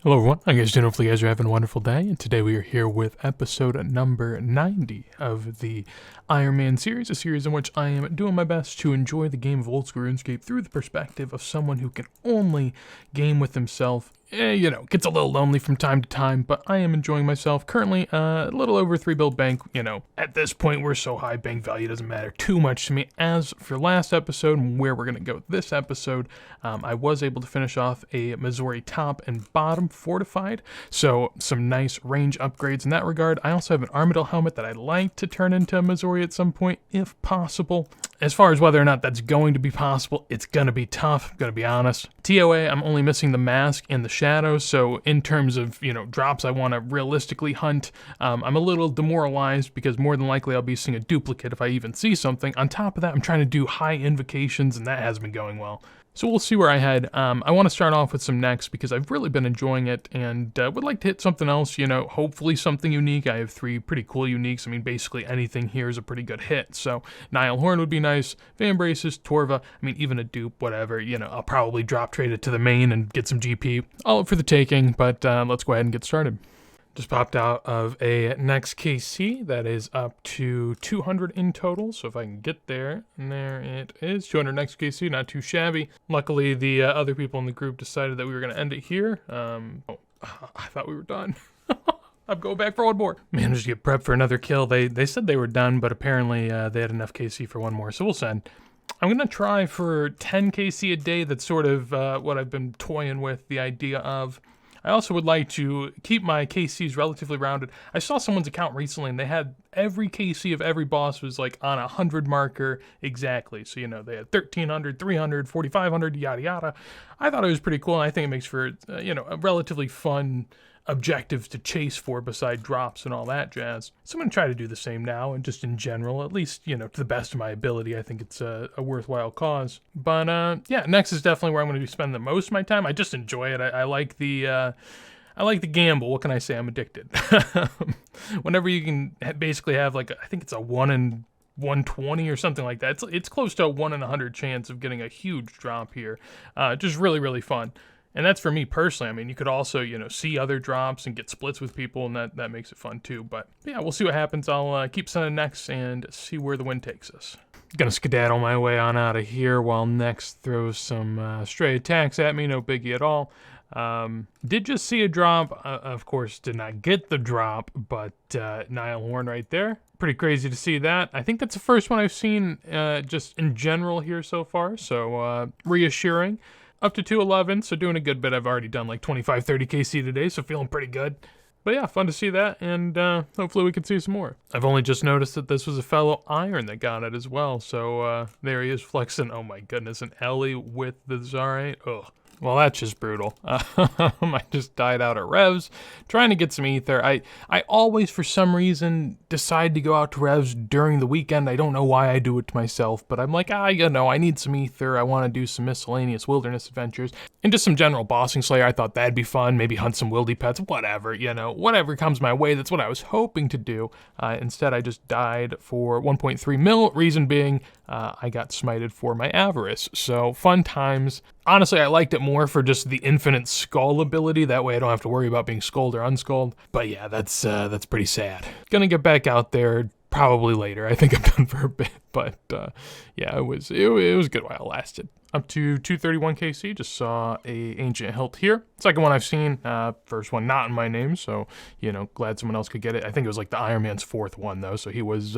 Hello everyone, how you guys doing? Hopefully you guys are having a wonderful day, and today we are here with episode number 90 of the Ironman series, a series in which I am doing my best to enjoy the game of old school RuneScape through the perspective of someone who can only game with himself. Gets a little lonely from time to time, but I am enjoying myself. Currently, a little over 3 bill bank. At this point, we're so high, bank value doesn't matter too much to me. As for last episode, and where we're going to go with this episode, I was able to finish off a Missouri top and bottom fortified, so some nice range upgrades in that regard. I also have an Armadillo helmet that I'd like to turn into a Missouri at some point, if possible. As far as whether or not that's going to be possible, it's going to be tough, I'm going to be honest. TOA, I'm only missing the mask and the shadows, so in terms of, drops I want to realistically hunt, I'm a little demoralized because more than likely I'll be seeing a duplicate if I even see something. On top of that, I'm trying to do high invocations, and that hasn't been going well. So we'll see where I head. I want to start off with some next because I've really been enjoying it and would like to hit something else, hopefully something unique. I have 3 pretty cool uniques. I mean, basically anything here is a pretty good hit. So Nile Horn would be nice, Van Braces, Torva, even a dupe, whatever. I'll probably drop trade it to the main and get some GP. All up for the taking, but let's go ahead and get started. Just popped out of a next KC that is up to 200 in total. So if I can get there, and there it is, 200 next KC, not too shabby. Luckily, the other people in the group decided that we were going to end it here. I thought we were done. I'm going back for one more. Managed to get prepped for another kill. They said they were done, but apparently they had enough KC for one more. So we'll send. I'm going to try for 10 KC a day. That's sort of what I've been toying with, the idea of. I also would like to keep my KCs relatively rounded. I saw someone's account recently and they had every KC of every boss was like on a 100 marker exactly. So, they had 1,300, 300, 4,500, yada yada. I thought it was pretty cool, and I think it makes for, a relatively fun objectives to chase for beside drops and all that jazz. So I'm going to try to do the same now, and just in general, at least, to the best of my ability, I think it's a worthwhile cause. But next is definitely where I'm going to be spending the most of my time. I just enjoy it. I like the gamble. What can I say? I'm addicted. Whenever you can basically have I think it's a 1 in 120 or something like that. It's close to a 1 in 100 chance of getting a huge drop here. Just really, really fun. And that's for me personally. You could also, see other drops and get splits with people, and that makes it fun too. But yeah, we'll see what happens. I'll keep sending next and see where the wind takes us. Gonna skedaddle my way on out of here while next throws some stray attacks at me. No biggie at all. Did just see a drop. Of course, did not get the drop, but Nile Horn right there. Pretty crazy to see that. I think that's the first one I've seen just in general here so far. So reassuring. Up to 211, so doing a good bit. I've already done like 25, 30 KC today, so feeling pretty good. But yeah, fun to see that, and hopefully we can see some more. I've only just noticed that this was a fellow Iron that got it as well, so there he is flexing. Oh my goodness, an Ellie with the Zarate. Ugh. Well, that's just brutal. I just died out at Revs, trying to get some ether. I always, for some reason, decide to go out to Revs during the weekend. I don't know why I do it to myself, but I'm like, I need some ether. I want to do some miscellaneous wilderness adventures. And just some general bossing slayer. I thought that'd be fun. Maybe hunt some wildy pets, whatever, whatever comes my way. That's what I was hoping to do. Instead, I just died for 1.3 mil. Reason being, I got smited for my avarice. So, fun times. Honestly, I liked it more for just the infinite skull ability. That way I don't have to worry about being skulled or unskulled. But yeah, that's pretty sad. Gonna get back out there probably later. I think I'm done for a bit. But yeah, it was good while it lasted. Up to 231 KC, just saw a Ancient Hilt here. Second one I've seen, first one not in my name, so, glad someone else could get it. I think it was like the Iron Man's 4th one, though, so he was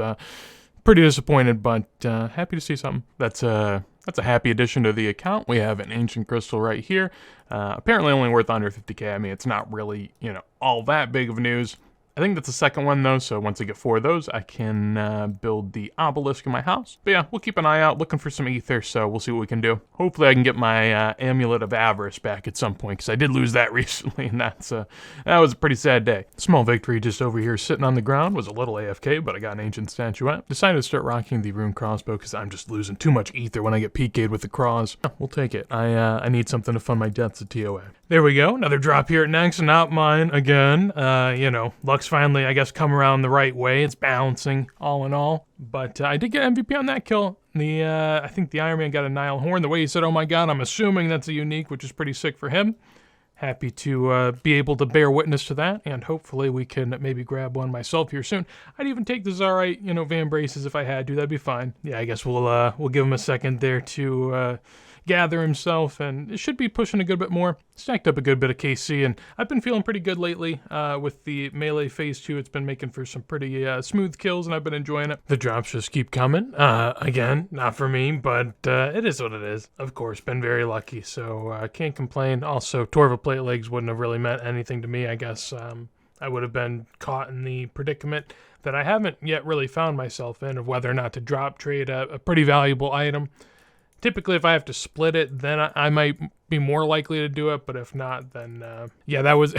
pretty disappointed, but happy to see something. That's a happy addition to the account. We have an Ancient Crystal right here. Apparently only worth under 50k. It's not really, all that big of news. I think that's the second one, though, so once I get 4 of those, I can build the obelisk in my house. But yeah, we'll keep an eye out, looking for some ether, so we'll see what we can do. Hopefully I can get my Amulet of Avarice back at some point, because I did lose that recently, and that was a pretty sad day. Small victory just over here sitting on the ground. Was a little AFK, but I got an Ancient Statuette. Decided to start rocking the Rune Crossbow, because I'm just losing too much ether when I get PK'd with the Cross. We'll take it. I need something to fund my deaths at TOA. There we go, another drop here at next, not mine again. Luck's finally, I guess, come around the right way. It's balancing, all in all. But I did get MVP on that kill. I think the Iron Man got a Nile Horn. The way he said, oh my god, I'm assuming that's a unique, which is pretty sick for him. happy to be able to bear witness to that, and hopefully we can maybe grab one myself here soon. I'd even take the Zarite, Van Braces if I had to. That'd be fine. Yeah, I guess we'll give him a second there to gather himself, and it should be pushing a good bit more. Stacked up a good bit of KC, and I've been feeling pretty good lately with the melee phase 2. It's been making for some pretty smooth kills, and I've been enjoying it. The drops just keep coming. Again, not for me, but it is what it is. Of course, been very lucky, so can't complain. Also, Torva plate legs wouldn't have really meant anything to me, I guess. I would have been caught in the predicament that I haven't yet really found myself in, of whether or not to drop trade a pretty valuable item. Typically, if I have to split it, then I might be more likely to do it, but if not, then, yeah, that was,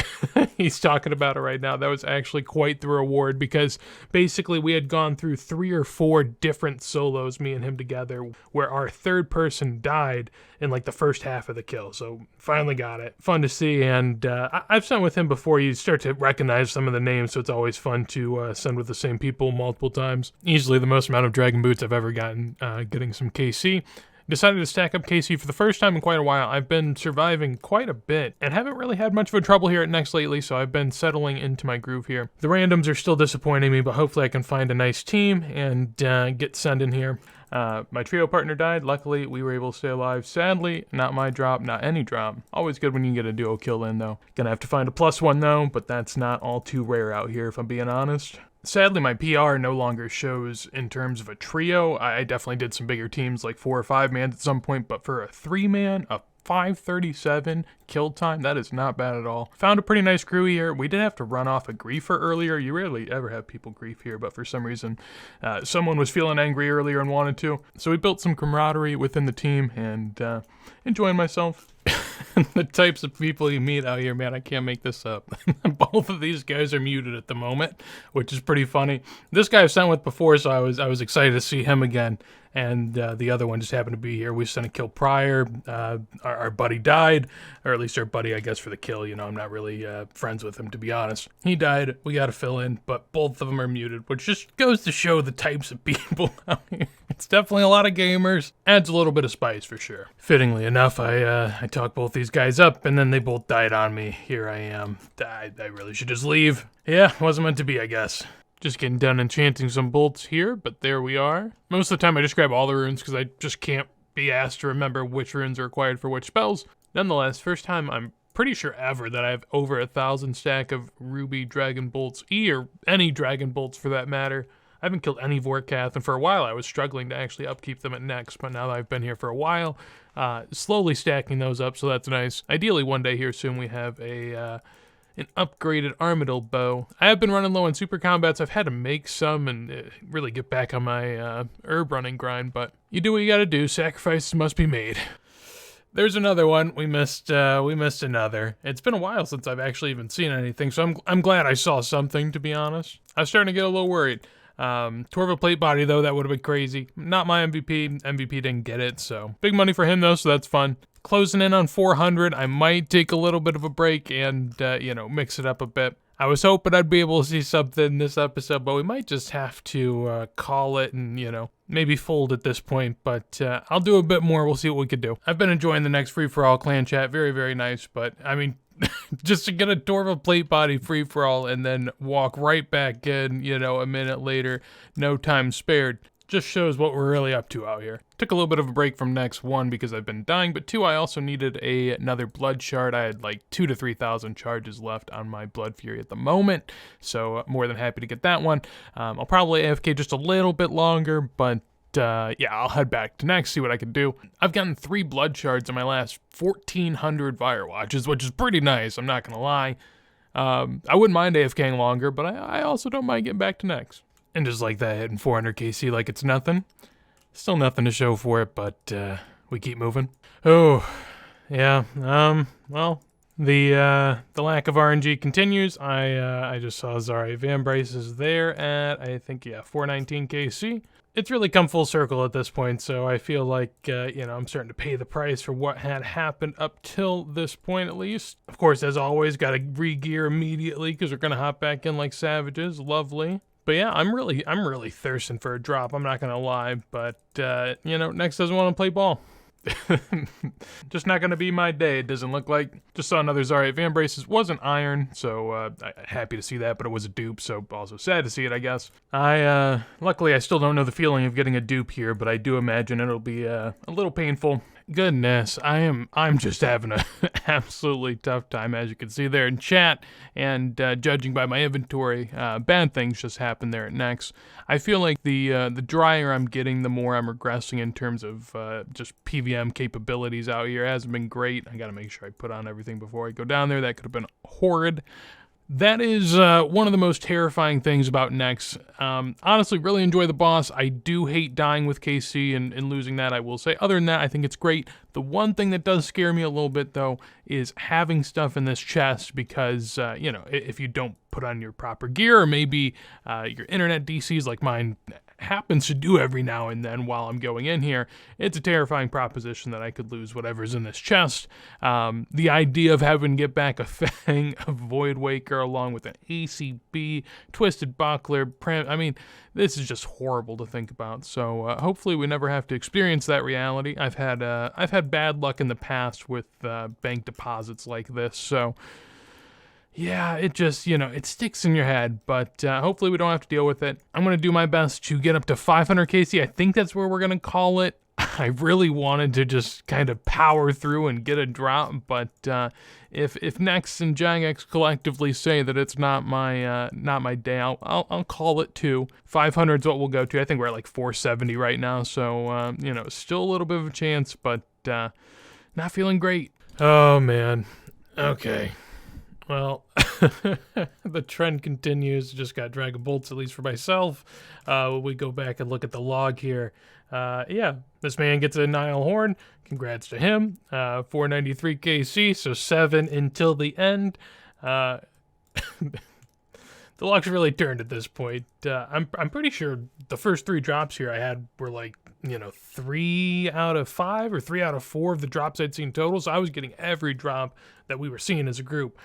he's talking about it right now, that was actually quite the reward, because basically we had gone through 3 or 4 different solos, me and him together, where our third person died in, like, the first half of the kill, so finally got it. Fun to see, and I've sent with him before. You start to recognize some of the names, so it's always fun to send with the same people multiple times. Easily the most amount of Dragon Boots I've ever gotten, getting some KC. Decided to stack up KC for the first time in quite a while. I've been surviving quite a bit and haven't really had much of a trouble here at Next lately, so I've been settling into my groove here. The randoms are still disappointing me, but hopefully I can find a nice team and get sent in here. My trio partner died. Luckily, we were able to stay alive. Sadly, not my drop, not any drop. Always good when you get a duo kill in, though. Gonna have to find a +1, though, but that's not all too rare out here, if I'm being honest. Sadly, my PR no longer shows in terms of a trio. I definitely did some bigger teams, like 4 or 5 man at some point, but for a 3-man, a 537 kill time, that is not bad at all. Found a pretty nice crew here. We did have to run off a griefer earlier. You rarely ever have people grief here, but for some reason, someone was feeling angry earlier and wanted to. So we built some camaraderie within the team and enjoying myself. The types of people you meet out here, man, I can't make this up. Both of these guys are muted at the moment, which is pretty funny. This guy I've sent with before, so I was excited to see him again. And the other one just happened to be here. We sent a kill prior. Our buddy died, or at least our buddy, I guess, for the kill. I'm not really friends with him, to be honest. He died. We got to fill in, but both of them are muted, which just goes to show the types of people out here. It's definitely a lot of gamers. Adds a little bit of spice for sure. Fittingly enough, I talked both these guys up, and then they both died on me. Here I am. I really should just leave. Yeah, wasn't meant to be, I guess. Just getting done enchanting some bolts here, but there we are. Most of the time I just grab all the runes because I just can't be asked to remember which runes are required for which spells. Nonetheless, first time I'm pretty sure ever that I have over 1,000 stack of Ruby Dragon Bolts E, or any Dragon Bolts for that matter. I haven't killed any Vorkath, and for a while I was struggling to actually upkeep them at next, but now that I've been here for a while, slowly stacking those up, so that's nice. Ideally one day here soon we have an upgraded Armadyl bow. I have been running low on super combats. I've had to make some and really get back on my herb running grind, but you do what you gotta do. Sacrifices must be made. There's another one. We missed another. It's been a while since I've actually even seen anything, so I'm glad I saw something, to be honest. I was starting to get a little worried. Torva plate body, though, that would have been crazy. Not my MVP. MVP didn't get it, so big money for him, though, so that's fun. Closing in on 400. I might take a little bit of a break and, mix it up a bit. I was hoping I'd be able to see something this episode, but we might just have to call it and, maybe fold at this point. But I'll do a bit more. We'll see what we can do. I've been enjoying the next free-for-all clan chat. Very, very nice. But, I mean, just to get a Torva plate body free-for-all and then walk right back in, a minute later, no time spared. Just shows what we're really up to out here. Took a little bit of a break from next, 1, because I've been dying, but 2, I also needed another blood shard. I had like 2,000 to 3,000 charges left on my Blood Fury at the moment, so more than happy to get that one. I'll probably AFK just a little bit longer, but yeah, I'll head back to next, see what I can do. I've gotten 3 blood shards in my last 1,400 Fire Watches, which is pretty nice, I'm not gonna lie. I wouldn't mind AFKing longer, but I also don't mind getting back to next. And just like that, hitting 400 KC like it's nothing. Still nothing to show for it, but we keep moving. Oh, yeah. Well, the lack of RNG continues. I just saw Zarite Van Braces there at, I think, 419 KC. It's really come full circle at this point, so I feel like, I'm starting to pay the price for what had happened up till this point, at least. Of course, as always, got to re-gear immediately, because we're going to hop back in like savages. Lovely. But yeah, I'm really thirsting for a drop, I'm not going to lie. But, Next doesn't want to play ball. Just not going to be my day, it doesn't look like. Just saw another Zarya Van Braces. Wasn't iron, so happy to see that, but it was a dupe, so also sad to see it, I guess. Luckily, I still don't know the feeling of getting a dupe here, but I do imagine it'll be a little painful. Goodness, I'm just having a absolutely tough time, as you can see there in chat, and judging by my inventory, bad things just happened there at Nex. I feel like the drier I'm getting, the more I'm regressing in terms of just PVM capabilities out here. It hasn't been great. I gotta make sure I put on everything before I go down there. That could have been horrid. That is one of the most terrifying things about Nex. Honestly, really enjoy the boss. I do hate dying with KC and losing that, I will say. Other than that, I think it's great. The one thing that does scare me a little bit, though, is having stuff in this chest because, if you don't put on your proper gear, or maybe your internet DCs like mine happens to do every now and then while I'm going in here, it's a terrifying proposition that I could lose whatever's in this chest. The idea of having to get back a Fang, a Void Waker, along with an ACB, Twisted Buckler, this is just horrible to think about. So hopefully we never have to experience that reality. I've had bad luck in the past with bank deposits like this, so yeah, it just, it sticks in your head, but hopefully we don't have to deal with it. I'm going to do my best to get up to 500 KC. I think that's where we're going to call it. I really wanted to just kind of power through and get a drop, but if Nex and Jagex collectively say that it's not my day, I'll call it too. 500 is what we'll go to. I think we're at like 470 right now, so still a little bit of a chance, but not feeling great. Oh man. Okay. Well, the trend continues. Just got Dragon Bolts, at least for myself. We go back and look at the log here. This man gets a Nile Horn. Congrats to him. 493 KC, so 7 until the end. The luck's really turned at this point. I'm pretty sure the first 3 drops here I had were like, 3 out of 5 or 3 out of 4 of the drops I'd seen total. So I was getting every drop that we were seeing as a group.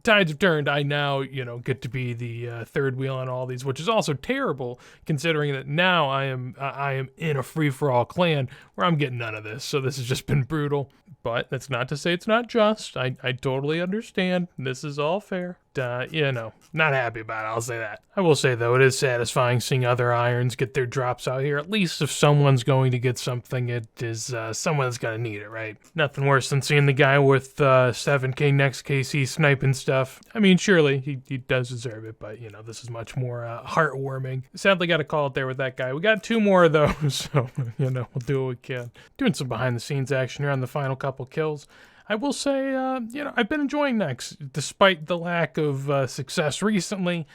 Tides have turned. I now, get to be the third wheel on all these, which is also terrible considering that now I am in a free-for-all clan where I'm getting none of this. So this has just been brutal. But that's not to say it's not just. I totally understand. This is all fair. Not happy about it, I'll say that. I will say, though, it is satisfying seeing other irons get their drops out here. At least if someone's going to get something, it is someone that's going to need it, right? Nothing worse than seeing the guy with 7K next KC sniping stuff. I mean, surely he does deserve it, but, this is much more heartwarming. Sadly, got to call it there with that guy. We got 2 more of those, so, we'll do what we can. Doing some behind-the-scenes action here on the final couple kills. I will say, I've been enjoying Nex, despite the lack of success recently.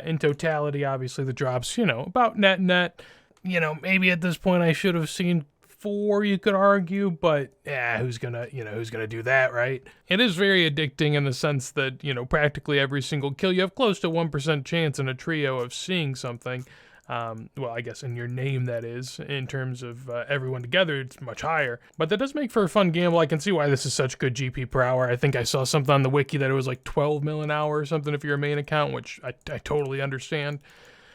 In totality, obviously, the drops, about net. Maybe at this point I should have seen 4, you could argue, but who's gonna do that, right? It is very addicting in the sense that, practically every single kill, you have close to 1% chance in a trio of seeing something. Well, I guess in your name, that is. In terms of everyone together, it's much higher. But that does make for a fun gamble. I can see why this is such good GP per hour. I think I saw something on the wiki that it was like 12 mil an hour or something if you're a main account, which I totally understand.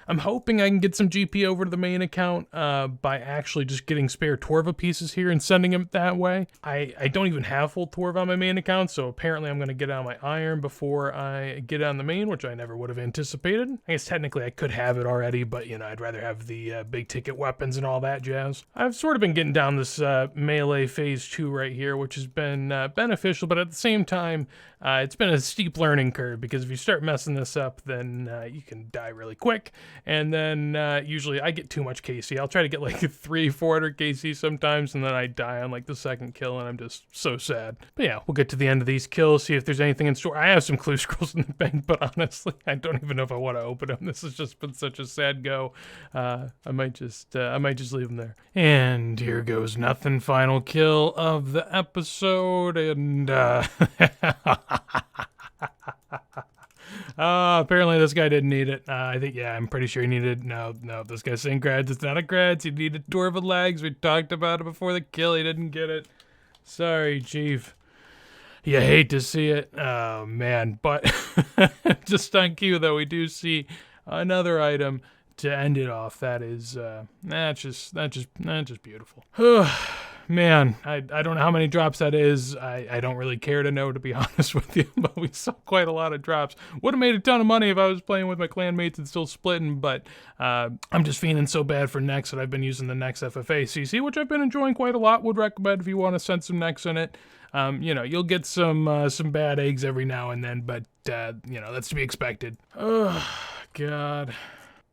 I'm hoping I can get some GP over to the main account by actually just getting spare Torva pieces here and sending them that way. I don't even have full Torva on my main account, so apparently I'm going to get on my iron before I get on the main, which I never would have anticipated. I guess technically I could have it already, but, I'd rather have the big ticket weapons and all that jazz. I've sort of been getting down this melee phase 2 right here, which has been beneficial, but at the same time, it's been a steep learning curve, because if you start messing this up, then you can die really quick. And then usually I get too much KC. I'll try to get like 300-400 KC sometimes, and then I die on like the second kill, and I'm just so sad. But yeah, we'll get to the end of these kills, see if there's anything in store. I have some clue scrolls in the bank, but honestly, I don't even know if I want to open them. This has just been such a sad go. I might just leave them there. And here goes nothing. Final kill of the episode, and apparently this guy didn't need it. I'm pretty sure he needed it. No, this guy's saying grads. It's not a grads. He needed Torva legs. We talked about it before the kill. He didn't get it. Sorry, Chief. You hate to see it. Oh, man. But just on cue, though, we do see another item to end it off. That is, that's just beautiful. man, I don't know how many drops that is. I don't really care to know, to be honest with you, but we saw quite a lot of drops. Would have made a ton of money if I was playing with my clan mates and still splitting, but I'm just feeling so bad for Nex that I've been using the Nex FFA CC, which I've been enjoying quite a lot. Would recommend if you want to send some Nex in it. You'll get some bad eggs every now and then, but, that's to be expected. Oh, God.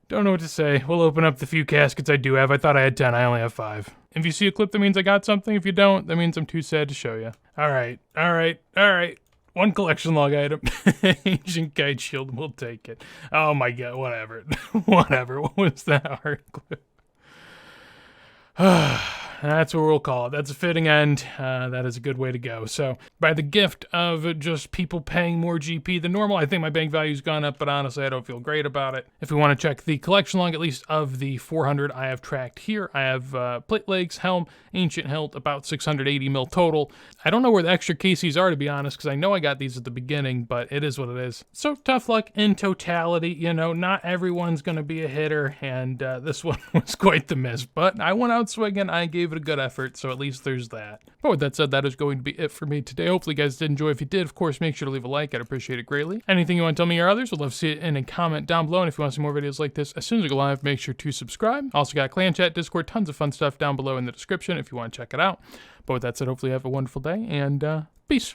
Don't know what to say. We'll open up the few caskets I do have. I thought I had 10. I only have 5. If you see a clip, that means I got something. If you don't, that means I'm too sad to show you. All right. One collection log item. Ancient Kite Shield. We'll take it. Oh, my God. Whatever. Whatever. What was that hard clip? That's what we'll call it. That's a fitting end. That is a good way to go. So, by the gift of just people paying more GP than normal, I think my bank value's gone up, but honestly, I don't feel great about it. If we want to check the collection log, at least of the 400 I have tracked here, I have plate legs, helm, ancient hilt, about 680 mil total. I don't know where the extra KCs are, to be honest, because I know I got these at the beginning, but it is what it is. So, tough luck in totality. Not everyone's going to be a hitter, and this one was quite the miss, but I went out swinging. I gave it a good effort, so at least there's that. But with that said, that is going to be it for me today. Hopefully you guys did enjoy. If you did, of course, make sure to leave a like. I'd appreciate it greatly. Anything you want to tell me or others, I'd love to see it in a comment down below. And if you want to see more videos like this, as soon as I go live, make sure to subscribe. Also got clan chat, Discord, tons of fun stuff down below in the description if you want to check it out. But with that said, hopefully you have a wonderful day, and peace.